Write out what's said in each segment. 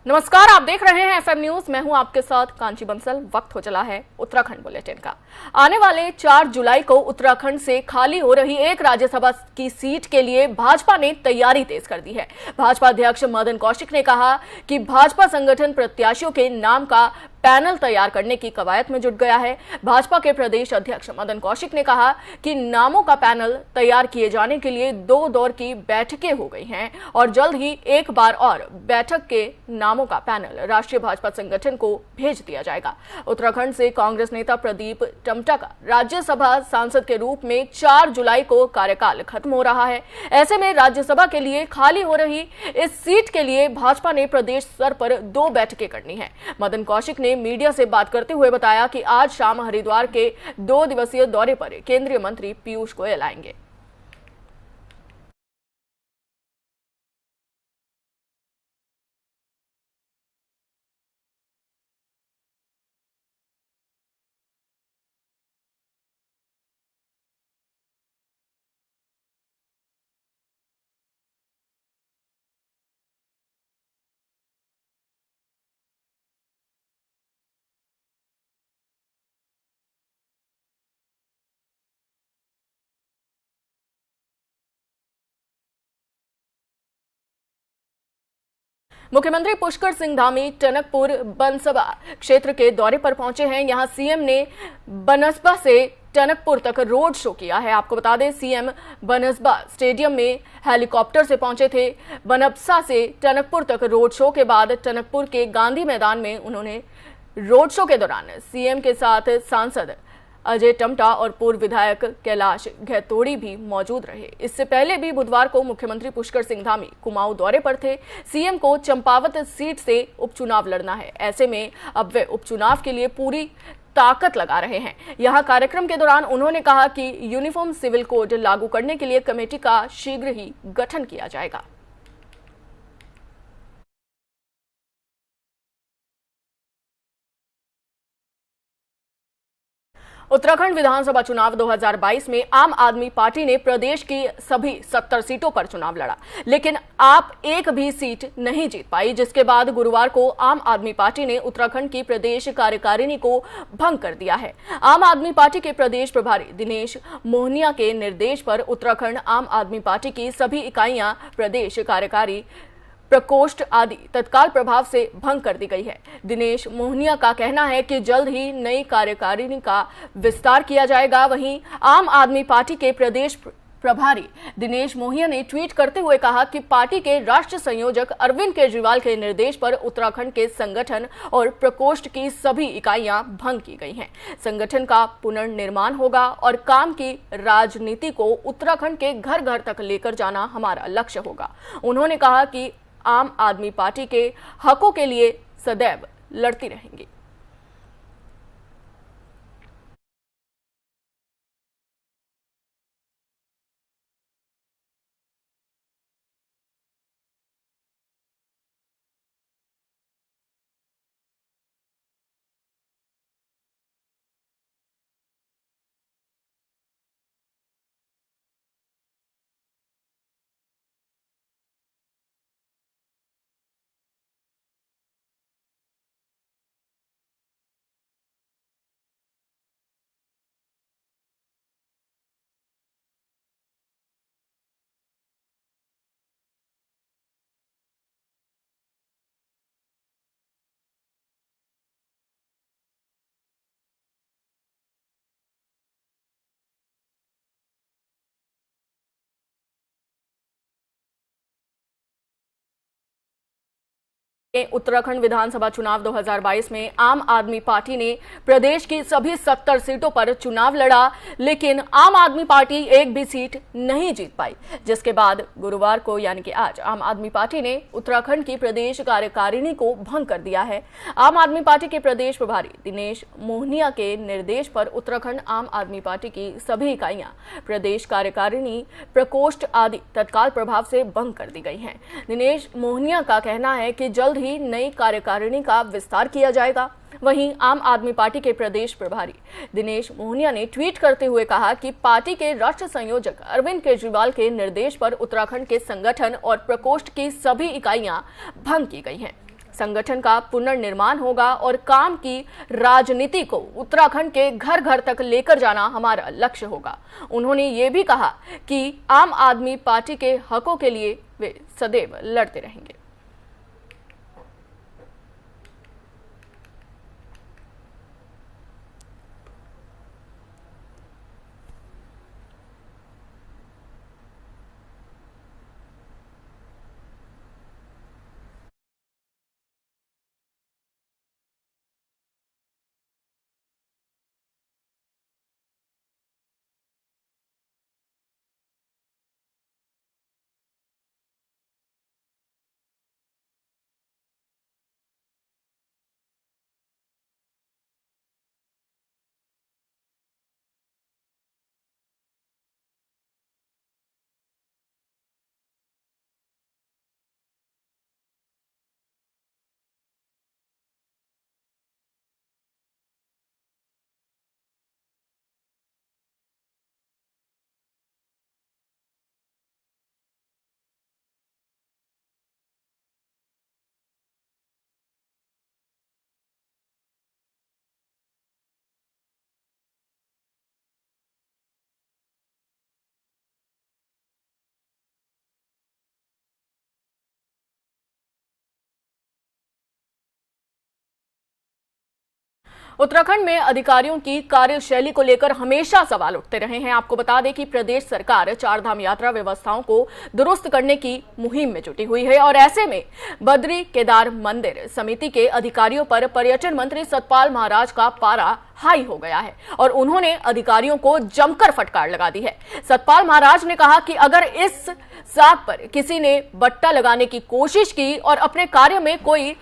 नमस्कार, आप देख रहे हैं एफएम न्यूज। मैं हूं आपके साथ कांची बंसल। वक्त हो चला है उत्तराखंड बुलेटिन का। आने वाले 4 जुलाई को उत्तराखंड से खाली हो रही एक राज्यसभा की सीट के लिए भाजपा ने तैयारी तेज कर दी है। भाजपा अध्यक्ष मदन कौशिक ने कहा कि भाजपा संगठन प्रत्याशियों के नाम का पैनल तैयार करने की कवायद में जुट गया है। भाजपा के प्रदेश अध्यक्ष मदन कौशिक ने कहा कि नामों का पैनल तैयार किए जाने के लिए 2 दौर की बैठकें हो गई हैं और जल्द ही एक बार और बैठक के नामों का पैनल राष्ट्रीय भाजपा संगठन को भेज दिया जाएगा। उत्तराखंड से कांग्रेस नेता प्रदीप टम्टा का राज्यसभा सांसद के रूप में 4 जुलाई को कार्यकाल खत्म हो रहा है। ऐसे में राज्यसभा के लिए खाली हो रही इस सीट के लिए भाजपा ने प्रदेश स्तर पर 2 बैठकें करनी है। मदन कौशिक ने मीडिया से बात करते हुए बताया कि आज शाम हरिद्वार के 2 दिवसीय दौरे पर केंद्रीय मंत्री पीयूष गोयल आएंगे। मुख्यमंत्री पुष्कर सिंह धामी टनकपुर बनसबा क्षेत्र के दौरे पर पहुंचे हैं। यहां सीएम ने बनसबा से टनकपुर तक रोड शो किया है। आपको बता दें, सीएम बनसबा स्टेडियम में हेलीकॉप्टर से पहुंचे थे। बनसबा से टनकपुर तक रोड शो के बाद टनकपुर के गांधी मैदान में उन्होंने रोड शो के दौरान सीएम के साथ सांसद अजय टम्टा और पूर्व विधायक कैलाश गहतोड़ी भी मौजूद रहे। इससे पहले भी बुधवार को मुख्यमंत्री पुष्कर सिंह धामी कुमाऊं दौरे पर थे। सीएम को चंपावत सीट से उपचुनाव लड़ना है। ऐसे में अब वे उपचुनाव के लिए पूरी ताकत लगा रहे हैं। यहां कार्यक्रम के दौरान उन्होंने कहा कि यूनिफॉर्म सिविल कोड लागू करने के लिए कमेटी का शीघ्र ही गठन किया जाएगा। उत्तराखंड विधानसभा चुनाव 2022 में आम आदमी पार्टी ने प्रदेश की सभी 70 सीटों पर चुनाव लड़ा, लेकिन आप एक भी सीट नहीं जीत पाई, जिसके बाद गुरुवार को आम आदमी पार्टी ने उत्तराखंड की प्रदेश कार्यकारिणी को भंग कर दिया है। आम आदमी पार्टी के प्रदेश प्रभारी दिनेश मोहनिया के निर्देश पर उत्तराखंड आम आदमी पार्टी की सभी इकाइयां, प्रदेश कार्यकारी प्रकोष्ठ आदि तत्काल प्रभाव से भंग कर दी गई है। दिनेश मोहनिया का कहना है कि जल्द ही नई कार्यकारिणी का विस्तार किया जाएगा। वहीं आम आदमी पार्टी के प्रदेश प्रभारी दिनेश मोहनिया ने ट्वीट करते हुए कहा कि पार्टी के राष्ट्रीय संयोजक अरविंद केजरीवाल के निर्देश पर उत्तराखंड के संगठन और प्रकोष्ठ की सभी इकाइयां भंग की गई हैं। संगठन का पुनर्निर्माण होगा और काम की राजनीति को उत्तराखंड के घर घर तक लेकर जाना हमारा लक्ष्य होगा। उन्होंने कहा कि आम आदमी पार्टी के हकों के लिए सदैव लड़ती रहेंगी। उत्तराखंड विधानसभा चुनाव 2022 में आम आदमी पार्टी ने प्रदेश की सभी 70 सीटों पर चुनाव लड़ा, लेकिन आम आदमी पार्टी एक भी सीट नहीं जीत पाई, जिसके बाद गुरुवार को यानी कि आज आम आदमी पार्टी ने उत्तराखंड की प्रदेश कार्यकारिणी को भंग कर दिया है। आम आदमी पार्टी के प्रदेश प्रभारी दिनेश मोहनिया के निर्देश पर उत्तराखंड आम आदमी पार्टी की सभी इकाइयां, प्रदेश कार्यकारिणी प्रकोष्ठ आदि तत्काल प्रभाव से भंग कर दी गई हैं। दिनेश मोहनिया का कहना है कि जल्द ही नई कार्यकारिणी का विस्तार किया जाएगा। वहीं आम आदमी पार्टी के प्रदेश प्रभारी दिनेश मोहनिया ने ट्वीट करते हुए कहा कि पार्टी के राष्ट्रीय संयोजक अरविंद केजरीवाल के निर्देश पर उत्तराखंड के संगठन और प्रकोष्ठ की सभी इकाइयां भंग की गई हैं। संगठन का पुनर्निर्माण होगा और काम की राजनीति को उत्तराखंड के घर घर तक लेकर जाना हमारा लक्ष्य होगा। उन्होंने ये भी कहा कि आम आदमी पार्टी के हकों के लिए वे सदैव लड़ते रहेंगे। उत्तराखंड में अधिकारियों की कार्यशैली को लेकर हमेशा सवाल उठते रहे हैं। आपको बता दें कि प्रदेश सरकार चारधाम यात्रा व्यवस्थाओं को दुरुस्त करने की मुहिम में जुटी हुई है और ऐसे में बद्री केदार मंदिर समिति के अधिकारियों पर पर्यटन मंत्री सतपाल महाराज का पारा हाई हो गया है और उन्होंने अधिकारियों को जमकर फटकार लगा दी है। सतपाल महाराज ने कहा कि अगर इस साख पर किसी ने बट्टा लगाने की कोशिश की और अपने कार्य में कोई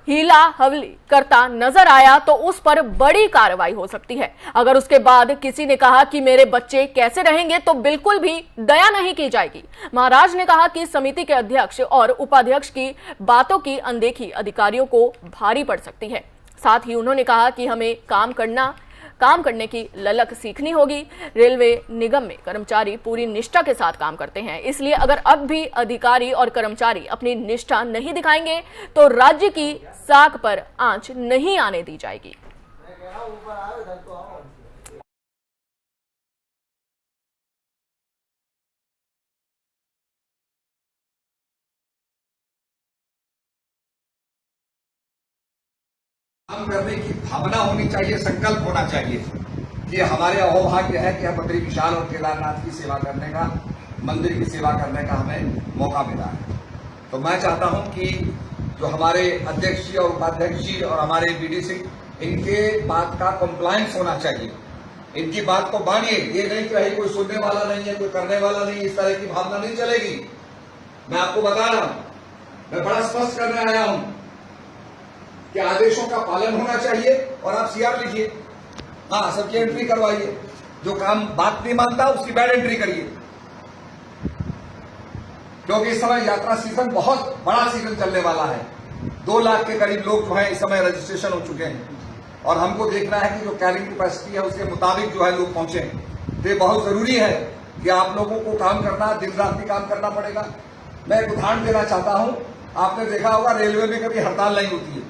हीला हवली करता नजर आया तो उस पर बड़ी कार्रवाई हो सकती है। अगर उसके बाद किसी ने कहा कि मेरे बच्चे कैसे रहेंगे तो बिल्कुल भी दया नहीं की जाएगी। महाराज ने कहा कि समिति के अध्यक्ष और उपाध्यक्ष की बातों की अनदेखी अधिकारियों को भारी पड़ सकती है। साथ ही उन्होंने कहा कि हमें काम करने की ललक सीखनी होगी। रेलवे निगम में कर्मचारी पूरी निष्ठा के साथ काम करते हैं, इसलिए अगर अब भी अधिकारी और कर्मचारी अपनी निष्ठा नहीं दिखाएंगे तो राज्य की साख पर आंच नहीं आने दी जाएगी। काम करने की भावना होनी चाहिए, संकल्प होना चाहिए कि हमारे अहोभाग्य है कि हम बद्री विशाल और केदारनाथ की सेवा करने का, मंदिर की सेवा करने का हमें मौका मिला है। तो मैं चाहता हूं कि जो हमारे अध्यक्ष जी और उपाध्यक्ष जी और हमारे बीडीसी, इनके बात का कंप्लायंस होना चाहिए। इनकी बात को मानिए, ये नहीं कि भाई कोई सुनने वाला नहीं है, कोई करने वाला नहीं, इस तरह की भावना नहीं चलेगी। मैं आपको बता रहा हूं, मैं बड़ा स्पष्ट करने आया हूं कि आदेशों का पालन होना चाहिए और आप सीआर लिखिए, हाँ सबकी एंट्री करवाइए। जो काम बात नहीं मानता उसकी बैड एंट्री करिए, क्योंकि इस समय यात्रा सीजन बहुत बड़ा सीजन चलने वाला है। 2 लाख के करीब लोग जो है इस समय रजिस्ट्रेशन हो चुके हैं और हमको देखना है कि जो कैरिंग कैपेसिटी है उसके मुताबिक जो है लोग पहुंचे। तो ये बहुत जरूरी है कि आप लोगों को काम करना, दिन रात भी काम करना पड़ेगा। मैं एक उदाहरण देना चाहता हूं, आपने देखा होगा रेलवे में कभी हड़ताल नहीं होती है,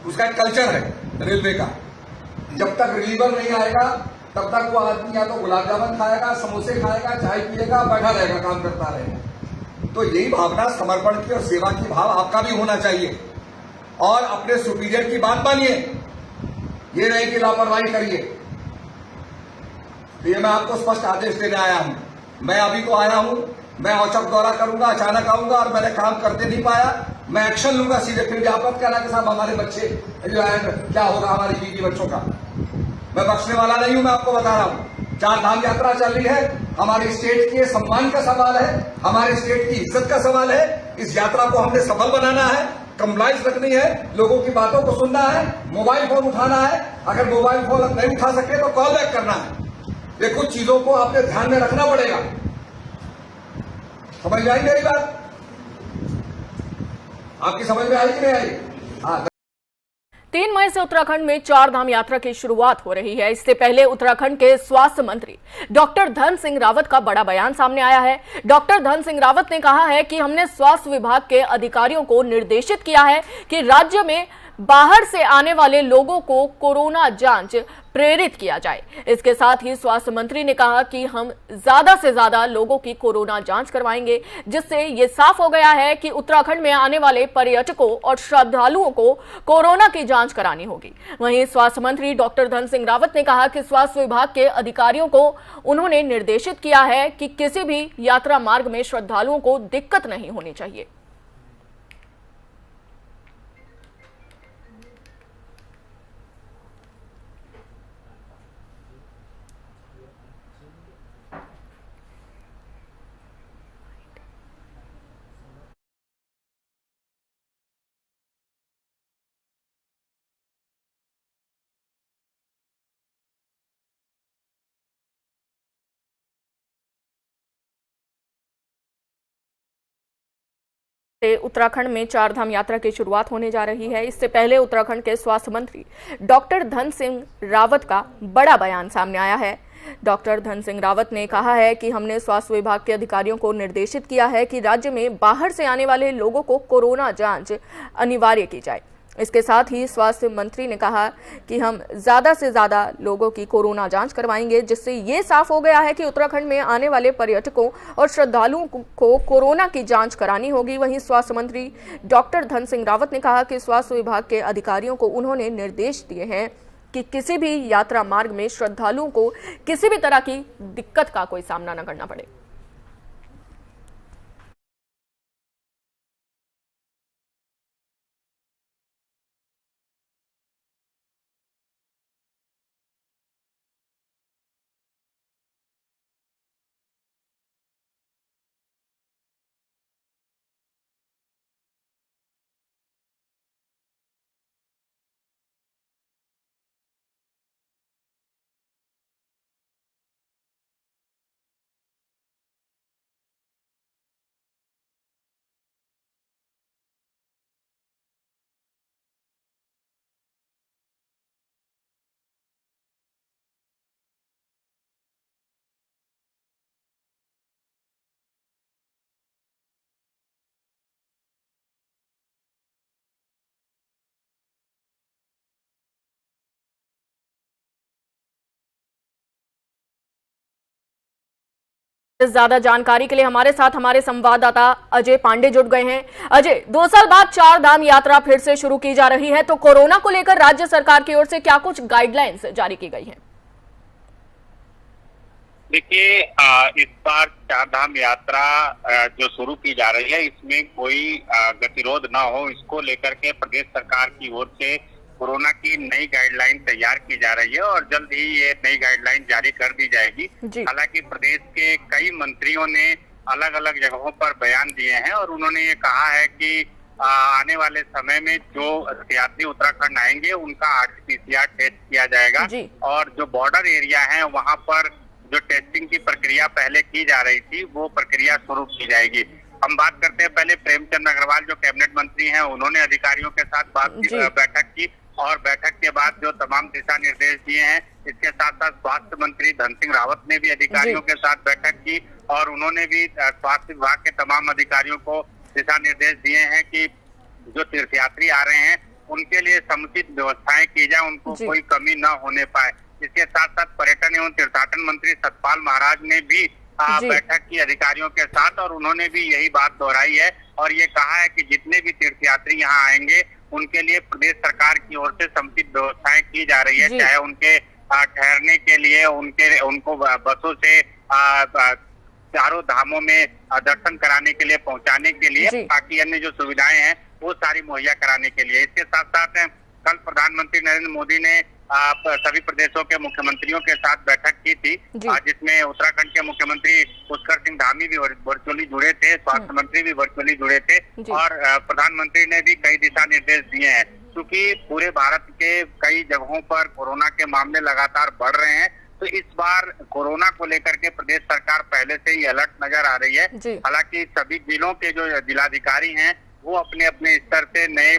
उसका एक कल्चर है रेलवे का। जब तक रिलीवर नहीं आएगा तब तक वो आदमी या तो गुलाब जामुन खाएगा, समोसे खाएगा, चाय पिएगा, बैठा रहेगा, काम करता रहेगा। तो यही भावना समर्पण की और सेवा की भाव आपका भी होना चाहिए और अपने सुपीरियर की बात मानिए, ये नहीं कि लापरवाही करिए। तो ये मैं आपको स्पष्ट आदेश देने आया हूं। मैं अभी तो आया हूं, मैं औचक दौरा करूंगा, अचानक आऊंगा और मैंने काम करते नहीं पाया, मैं एक्शन लूंगा सीधे। फिर व्यापक कहना कि साहब हमारे बच्चे जो है क्या होगा हमारी बीवी बच्चों का, मैं बख्शने वाला नहीं हूं। मैं आपको बता रहा हूं, 4 धाम यात्रा चल रही है, हमारी स्टेट के सम्मान का सवाल है, हमारे स्टेट की इज्जत का सवाल है। इस यात्रा को हमने सफल बनाना है, कंप्लाइंस रखनी है, लोगों की बातों को सुनना है, मोबाइल फोन उठाना है, अगर मोबाइल फोन नहीं उठा सके तो कॉल बैक करना है। ये कुछ चीजों को आपने ध्यान में रखना पड़ेगा। समझ में आई मेरी बात? आपकी समझ में आई कि नहीं आई? हाँ। 3 मई से उत्तराखंड में 4 धाम यात्रा की शुरुआत हो रही है। इससे पहले उत्तराखंड के स्वास्थ्य मंत्री डॉक्टर धन सिंह रावत का बड़ा बयान सामने आया है। डॉक्टर धन सिंह रावत ने कहा है कि हमने स्वास्थ्य विभाग के अधिकारियों को निर्देशित किया है कि राज्य में बाहर से आने वाले लोगों को कोरोना जांच प्रेरित किया जाए। इसके साथ ही स्वास्थ्य मंत्री ने कहा कि हम ज्यादा से ज्यादा लोगों की कोरोना जांच करवाएंगे, जिससे ये साफ हो गया है कि उत्तराखंड में आने वाले पर्यटकों और श्रद्धालुओं को कोरोना की जांच करानी होगी। वहीं स्वास्थ्य मंत्री डॉक्टर धन सिंह रावत ने कहा कि स्वास्थ्य विभाग के अधिकारियों को उन्होंने निर्देशित किया है कि किसी भी यात्रा मार्ग में श्रद्धालुओं को दिक्कत नहीं होनी चाहिए। उत्तराखंड में 4 धाम यात्रा की शुरुआत होने जा रही है। इससे पहले उत्तराखंड के स्वास्थ्य मंत्री डॉक्टर धन सिंह रावत का बड़ा बयान सामने आया है। डॉक्टर धन सिंह रावत ने कहा है कि हमने स्वास्थ्य विभाग के अधिकारियों को निर्देशित किया है कि राज्य में बाहर से आने वाले लोगों को कोरोना जांच अनिवार्य की जाए। इसके साथ ही स्वास्थ्य मंत्री ने कहा कि हम ज्यादा से ज्यादा लोगों की कोरोना जांच करवाएंगे, जिससे ये साफ हो गया है कि उत्तराखंड में आने वाले पर्यटकों और श्रद्धालुओं को कोरोना की जांच करानी होगी। वहीं स्वास्थ्य मंत्री डॉक्टर धन सिंह रावत ने कहा कि स्वास्थ्य विभाग के अधिकारियों को उन्होंने निर्देश दिए हैं कि किसी भी यात्रा मार्ग में श्रद्धालुओं को किसी भी तरह की दिक्कत का कोई सामना न करना पड़े। ज्यादा जानकारी के लिए हमारे साथ हमारे संवाददाता अजय पांडे जुड़ गए हैं। अजय, 2 साल बाद 4 धाम यात्रा फिर से शुरू की जा रही है, तो कोरोना को लेकर राज्य सरकार की ओर से क्या कुछ गाइडलाइंस जारी की गई हैं? देखिए, इस बार 4 धाम यात्रा जो शुरू की जा रही है, इसमें कोई गतिरोध ना हो, इसको लेकर के प्रदेश सरकार की ओर से कोरोना की नई गाइडलाइन तैयार की जा रही है और जल्द ही ये नई गाइडलाइन जारी कर दी जाएगी। हालांकि प्रदेश के कई मंत्रियों ने अलग अलग जगहों पर बयान दिए हैं और उन्होंने ये कहा है कि आने वाले समय में जो यात्री उत्तराखंड आएंगे उनका RT-PCR टेस्ट किया जाएगा और जो बॉर्डर एरिया है वहां पर जो टेस्टिंग की प्रक्रिया पहले की जा रही थी वो प्रक्रिया शुरू की जाएगी। हम बात करते हैं पहले प्रेमचंद अग्रवाल जो कैबिनेट मंत्री हैं, उन्होंने अधिकारियों के साथ बैठक की और बैठक के बाद जो तमाम दिशा निर्देश दिए हैं, इसके साथ साथ स्वास्थ्य मंत्री धन सिंह रावत ने भी अधिकारियों के साथ बैठक की और उन्होंने भी स्वास्थ्य विभाग के तमाम अधिकारियों को दिशा निर्देश दिए हैं कि जो तीर्थयात्री आ रहे हैं उनके लिए समुचित व्यवस्थाएं की जाए, उनको कोई कमी न होने पाए। इसके साथ साथ पर्यटन एवं तीर्थाटन मंत्री सतपाल महाराज ने भी बैठक की अधिकारियों के साथ और उन्होंने भी यही बात दोहराई है और ये कहा है कि जितने भी तीर्थयात्री यहाँ आएंगे उनके लिए प्रदेश सरकार की ओर से समुचित व्यवस्थाएं की जा रही है, चाहे उनके ठहरने के लिए उनको बसों से चारों धामों में दर्शन कराने के लिए पहुंचाने के लिए, बाकी अन्य जो सुविधाएं हैं वो सारी मुहैया कराने के लिए। इसके साथ साथ कल प्रधानमंत्री नरेंद्र मोदी ने सभी प्रदेशों के मुख्यमंत्रियों के साथ बैठक की थी, जिसमें उत्तराखंड के मुख्यमंत्री पुष्कर सिंह धामी भी वर्चुअली जुड़े थे, स्वास्थ्य मंत्री भी वर्चुअली जुड़े थे और प्रधानमंत्री ने भी कई दिशा निर्देश दिए हैं। क्योंकि पूरे भारत के कई जगहों पर कोरोना के मामले लगातार बढ़ रहे हैं, तो इस बार कोरोना को लेकर के प्रदेश सरकार पहले से ही अलर्ट नजर आ रही है। हालांकि सभी जिलों के जो जिलाधिकारी हैं वो अपने अपने स्तर से नए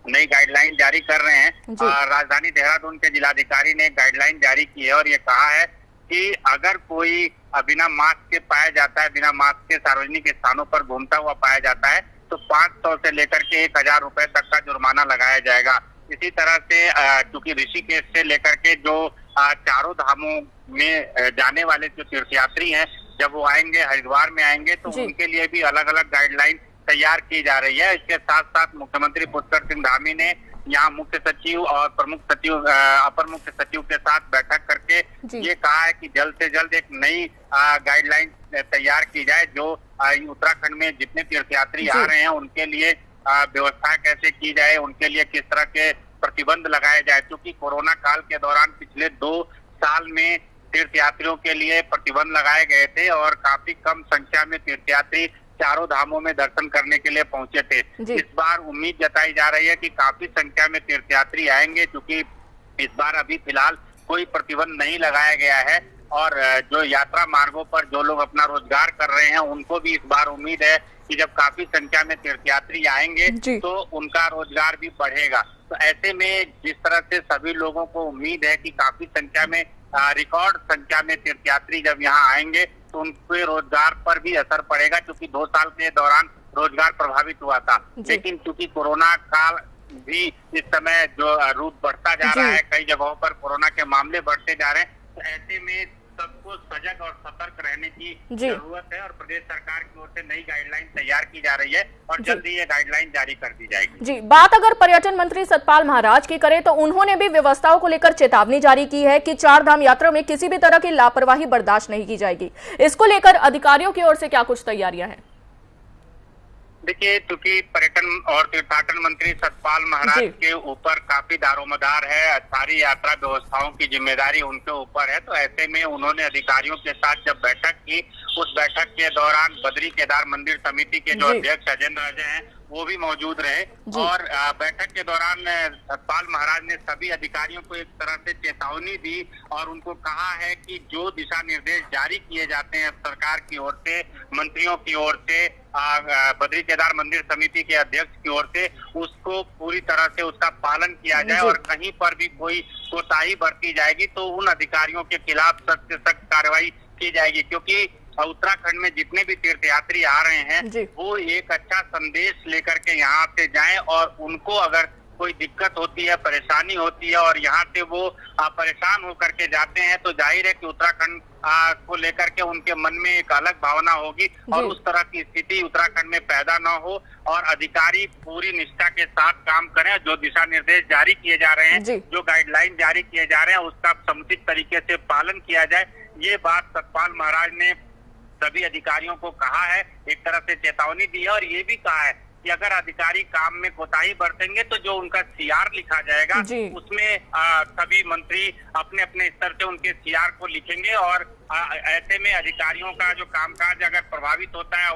नई गाइडलाइन जारी कर रहे हैं। जी। राजधानी देहरादून के जिलाधिकारी ने गाइडलाइन जारी की है और ये कहा है कि अगर कोई बिना मास्क के पाया जाता है, बिना मास्क के सार्वजनिक स्थानों पर घूमता हुआ पाया जाता है तो 500 से लेकर के 1000 रुपए तक का जुर्माना लगाया जाएगा। इसी तरह से चूंकि ऋषिकेश से लेकर के जो चारों धामों में जाने वाले जो तीर्थयात्री हैं, जब वो आएंगे, हरिद्वार में आएंगे तो उनके लिए भी अलग अलग गाइडलाइन तैयार की जा रही है। इसके साथ साथ मुख्यमंत्री पुष्कर सिंह धामी ने यहाँ मुख्य सचिव और प्रमुख सचिव, अपर मुख्य सचिव के साथ बैठक करके ये कहा है कि जल्द से जल्द एक नई गाइडलाइन तैयार की जाए जो उत्तराखंड में जितने तीर्थयात्री आ रहे हैं उनके लिए व्यवस्था कैसे की जाए, उनके लिए किस तरह के प्रतिबंध लगाए जाए। क्योंकि कोरोना काल के दौरान पिछले 2 साल में तीर्थयात्रियों के लिए प्रतिबंध लगाए गए थे और काफी कम संख्या में तीर्थयात्री चारों धामों में दर्शन करने के लिए पहुंचे थे। इस बार उम्मीद जताई जा रही है कि काफी संख्या में तीर्थयात्री आएंगे, क्योंकि इस बार अभी फिलहाल कोई प्रतिबंध नहीं लगाया गया है और जो यात्रा मार्गों पर जो लोग अपना रोजगार कर रहे हैं उनको भी इस बार उम्मीद है कि जब काफी संख्या में तीर्थयात्री आएंगे तो उनका रोजगार भी बढ़ेगा। तो ऐसे में जिस तरह से सभी लोगों को उम्मीद है कि काफी संख्या में, रिकॉर्ड संख्या में तीर्थयात्री जब यहाँ आएंगे तो उनके रोजगार पर भी असर पड़ेगा, क्योंकि 2 साल के दौरान रोजगार प्रभावित हुआ था। लेकिन क्योंकि कोरोना काल भी इस समय जो रूप बढ़ता जा रहा है, कई जगहों पर कोरोना के मामले बढ़ते जा रहे हैं, तो ऐसे में सबको सजग और सतर्क रहने की जरूरत है और प्रदेश सरकार की ओर से नई गाइडलाइन तैयार की जा रही है और जल्द ही ये गाइडलाइन जारी कर दी जाएगी। जी, बात अगर पर्यटन मंत्री सतपाल महाराज की करें तो उन्होंने भी व्यवस्थाओं को लेकर चेतावनी जारी की है कि 4 धाम यात्रा में किसी भी तरह की लापरवाही बर्दाश्त नहीं की जाएगी। इसको लेकर अधिकारियों की ओर से क्या कुछ तैयारियां हैं? देखिए, क्योंकि पर्यटन और तीर्थाटन मंत्री सतपाल महाराज के ऊपर काफी दारोमदार है, सारी यात्रा व्यवस्थाओं की जिम्मेदारी उनके ऊपर है, तो ऐसे में उन्होंने अधिकारियों के साथ जब बैठक की, उस बैठक के दौरान बद्री केदार मंदिर समिति के जो अध्यक्ष अजेंद्र अजय हैं वो भी मौजूद रहे और बैठक के दौरान सतपाल महाराज ने सभी अधिकारियों को एक तरह से चेतावनी दी और उनको कहा है कि जो दिशा निर्देश जारी किए जाते हैं सरकार की ओर से, मंत्रियों की ओर से, बद्री केदार मंदिर समिति के अध्यक्ष की ओर से, उसको पूरी तरह से उसका पालन किया जाए और कहीं पर भी कोई कोताही बरती जाएगी तो उन अधिकारियों के खिलाफ सख्त से सख्त कार्रवाई की जाएगी। क्योंकि उत्तराखंड में जितने भी तीर्थयात्री आ रहे हैं वो एक अच्छा संदेश लेकर के यहाँ से जाएं और उनको अगर कोई दिक्कत होती है, परेशानी होती है और यहाँ से वो परेशान होकर के जाते हैं तो जाहिर है कि उत्तराखंड को लेकर के उनके मन में एक अलग भावना होगी और उस तरह की स्थिति उत्तराखंड में पैदा न हो और अधिकारी पूरी निष्ठा के साथ काम करें। जो दिशा निर्देश जारी किए जा रहे हैं, जो गाइडलाइन जारी किए जा रहे हैं, उसका समुचित तरीके से पालन किया जाए, ये बात सतपाल महाराज ने सभी अधिकारियों को कहा है, एक तरह से चेतावनी दी है और ये भी कहा है कि अगर अधिकारी काम में कोताही बरतेंगे तो जो उनका सीआर लिखा जाएगा उसमें सभी मंत्री अपने अपने स्तर से उनके सीआर को लिखेंगे और ऐसे में अधिकारियों का जो कामकाज अगर प्रभावित होता है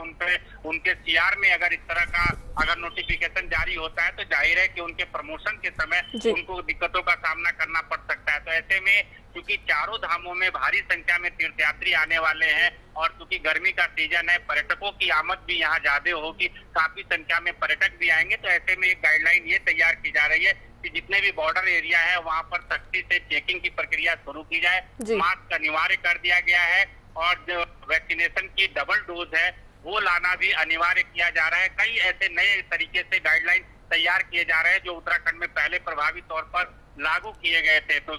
उनके सीआर में अगर इस तरह का अगर नोटिफिकेशन जारी होता है तो जाहिर है कि उनके प्रमोशन के समय उनको दिक्कतों का सामना करना पड़ सकता है। तो ऐसे में क्योंकि चारों धामों में भारी संख्या में तीर्थयात्री आने वाले हैं और क्योंकि गर्मी का सीजन है, पर्यटकों की आमद भी यहाँ ज्यादा होगी, काफी संख्या में पर्यटक भी आएंगे, तो ऐसे में एक गाइडलाइन ये तैयार की जा रही है कि जितने भी बॉर्डर एरिया है वहाँ पर सख्ती से चेकिंग की प्रक्रिया शुरू की जाए, मास्क अनिवार्य कर दिया गया है और जो वैक्सीनेशन की डबल डोज है वो लाना भी अनिवार्य किया जा रहा है। कई ऐसे नए तरीके से गाइडलाइन तैयार किए जा रहे हैं जो उत्तराखंड में पहले प्रभावी तौर पर लागू किए गए थे। तो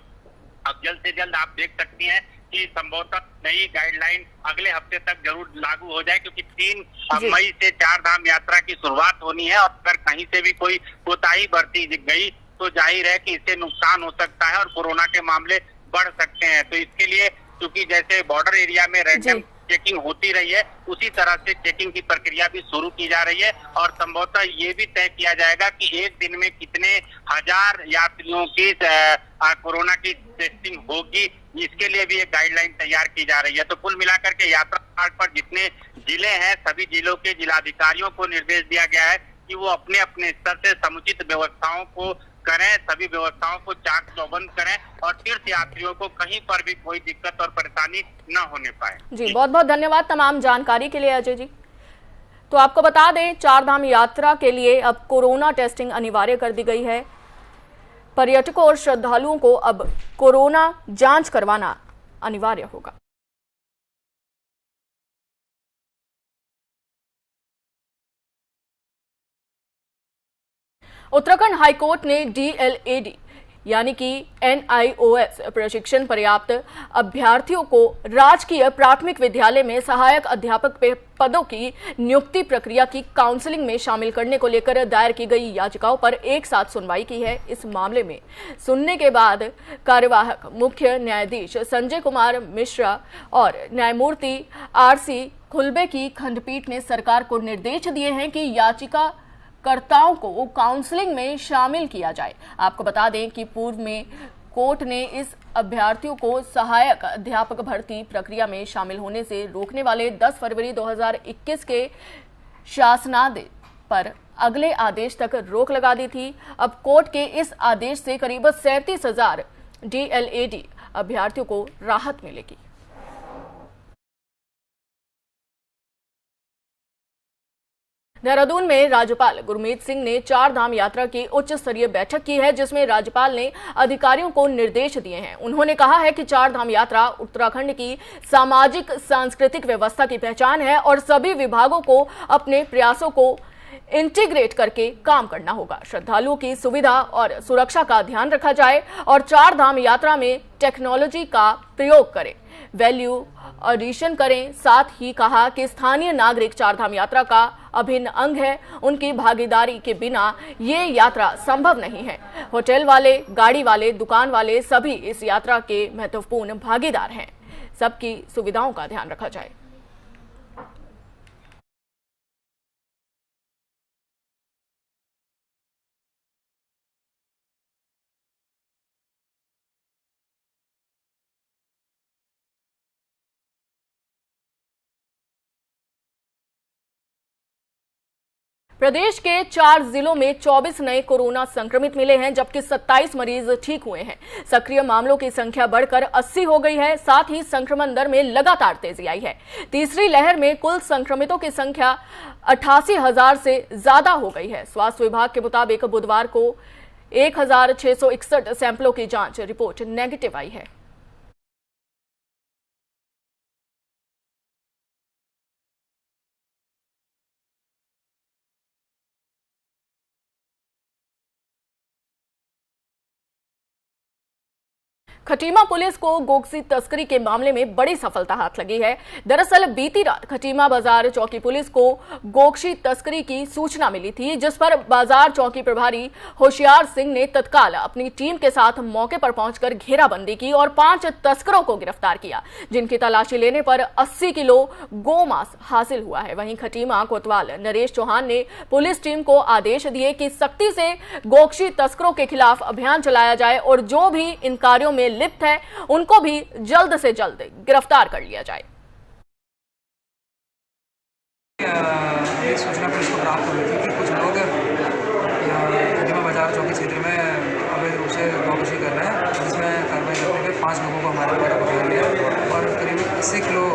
अब जल्द से जल्द आप देख सकती हैं कि संभवतः नई गाइडलाइन अगले हफ्ते तक जरूर लागू हो जाए, क्योंकि 3 मई से 4 धाम यात्रा की शुरुआत होनी है और अगर कहीं से भी कोई कोताही बरती गई तो जाहिर है कि इससे नुकसान हो सकता है और कोरोना के मामले बढ़ सकते हैं। तो इसके लिए क्योंकि जैसे बॉर्डर एरिया में रैंडम चेकिंग होती रही है उसी तरह से चेकिंग की प्रक्रिया भी शुरू की जा रही है और संभवतः ये भी तय किया जाएगा कि एक दिन में कितने हजार यात्रियों की कोरोना की टेस्टिंग होगी, इसके लिए भी एक गाइडलाइन तैयार की जा रही है। तो कुल मिलाकर के यात्रा मार्ग पर जितने जिले हैं सभी जिलों के जिलाधिकारियों को निर्देश दिया गया है कि वो अपने अपने स्तर से समुचित व्यवस्थाओं को करें, सभी व्यवस्थाओं को चाक चौबंद करें और तीर्थ यात्रियों को कहीं पर भी कोई दिक्कत और परेशानी न होने पाए। जी, बहुत बहुत धन्यवाद तमाम जानकारी के लिए अजय जी। तो आपको बता दें, चारधाम यात्रा के लिए अब कोरोना टेस्टिंग अनिवार्य कर दी गई है। पर्यटकों और श्रद्धालुओं को अब कोरोना जांच करवाना अनिवार्य होगा। उत्तराखंड हाईकोर्ट ने DLAD यानी कि NIOS प्रशिक्षण प्राप्त अभ्यर्थियों को राजकीय प्राथमिक विद्यालय में सहायक अध्यापक पदों की नियुक्ति प्रक्रिया की काउंसलिंग में शामिल करने को लेकर दायर की गई याचिकाओं पर एक साथ सुनवाई की है। इस मामले में सुनने के बाद कार्यवाहक मुख्य न्यायाधीश संजय कुमार मिश्रा और न्यायमूर्ति RC खुल्बे की खंडपीठ ने सरकार को निर्देश दिए हैं कि याचिका कर्ताओं को काउंसलिंग में शामिल किया जाए। आपको बता दें कि पूर्व में कोर्ट ने इस अभ्यर्थियों को सहायक अध्यापक भर्ती प्रक्रिया में शामिल होने से रोकने वाले 10 फरवरी 2021 के शासनादेश पर अगले आदेश तक रोक लगा दी थी। अब कोर्ट के इस आदेश से करीब 37,000 DLAD अभ्यर्थियों को राहत मिलेगी। देहरादून में राज्यपाल गुरमीत सिंह ने चारधाम यात्रा की उच्च स्तरीय बैठक की है, जिसमें राज्यपाल ने अधिकारियों को निर्देश दिए हैं। उन्होंने कहा है कि चारधाम यात्रा उत्तराखंड की सामाजिक सांस्कृतिक व्यवस्था की पहचान है और सभी विभागों को अपने प्रयासों को इंटीग्रेट करके काम करना होगा। श्रद्धालुओं की सुविधा और सुरक्षा का ध्यान रखा जाए और चारधाम यात्रा में टेक्नोलॉजी का प्रयोग करें, वैल्यू एडिशन करें। साथ ही कहा कि स्थानीय नागरिक चारधाम यात्रा का अभिन्न अंग है, उनकी भागीदारी के बिना ये यात्रा संभव नहीं है। होटल वाले, गाड़ी वाले, दुकान वाले सभी इस यात्रा के महत्वपूर्ण भागीदार हैं। सबकी सुविधाओं का ध्यान रखा जाए। प्रदेश के 4 जिलों में 24 नए कोरोना संक्रमित मिले हैं, जबकि 27 मरीज ठीक हुए हैं। सक्रिय मामलों की संख्या बढ़कर 80 हो गई है। साथ ही संक्रमण दर में लगातार तेजी आई है। तीसरी लहर में कुल संक्रमितों की संख्या 88,000 से ज्यादा हो गई है। स्वास्थ्य विभाग के मुताबिक बुधवार को 1,661 सैंपलों की जांच रिपोर्ट नेगेटिव आई है। खटीमा पुलिस को गोकसी तस्करी के मामले में बड़ी सफलता हाथ लगी है। दरअसल बीती रात खटीमा बाजार चौकी पुलिस को गोकसी तस्करी की सूचना मिली थी, जिस पर बाजार चौकी प्रभारी होशियार सिंह ने तत्काल अपनी टीम के साथ मौके पर पहुंचकर घेराबंदी की और 5 तस्करों को गिरफ्तार किया, जिनकी तलाशी लेने पर 80 किलो गोमांस हासिल हुआ है। वहीं खटीमा कोतवाल नरेश चौहान ने पुलिस टीम को आदेश दिए कि सख्ती से गोकसी तस्करों के खिलाफ अभियान चलाया जाए और जो भी इन कार्यों में लिप्त है उनको भी जल्द से जल्द गिरफ्तार कर लिया जाए। एक सूचना पुलिस को प्राप्त हुई थी कि कुछ लोग खटीमा बाजार चौकी क्षेत्र में अवैध रूप से गौकशी कर रहे हैं, जिसमें कार्रवाई करने के 5 लोगों को हमारे द्वारा पकड़ लिया और करीब 80 किलो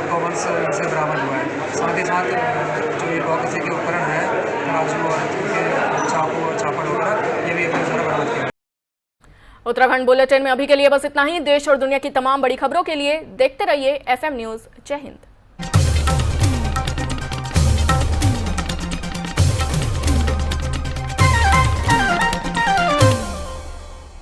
गौवंश से बरामद हुआ है। साथ ही साथ जो ये गौकशी के उपकरण है, राजू और चापड़ वगैरह, ये भी अपने द्वारा बरामद किया। उत्तराखंड बुलेटिन में अभी के लिए बस इतना ही। देश और दुनिया की तमाम बड़ी खबरों के लिए देखते रहिए FM न्यूज़। जय हिंद।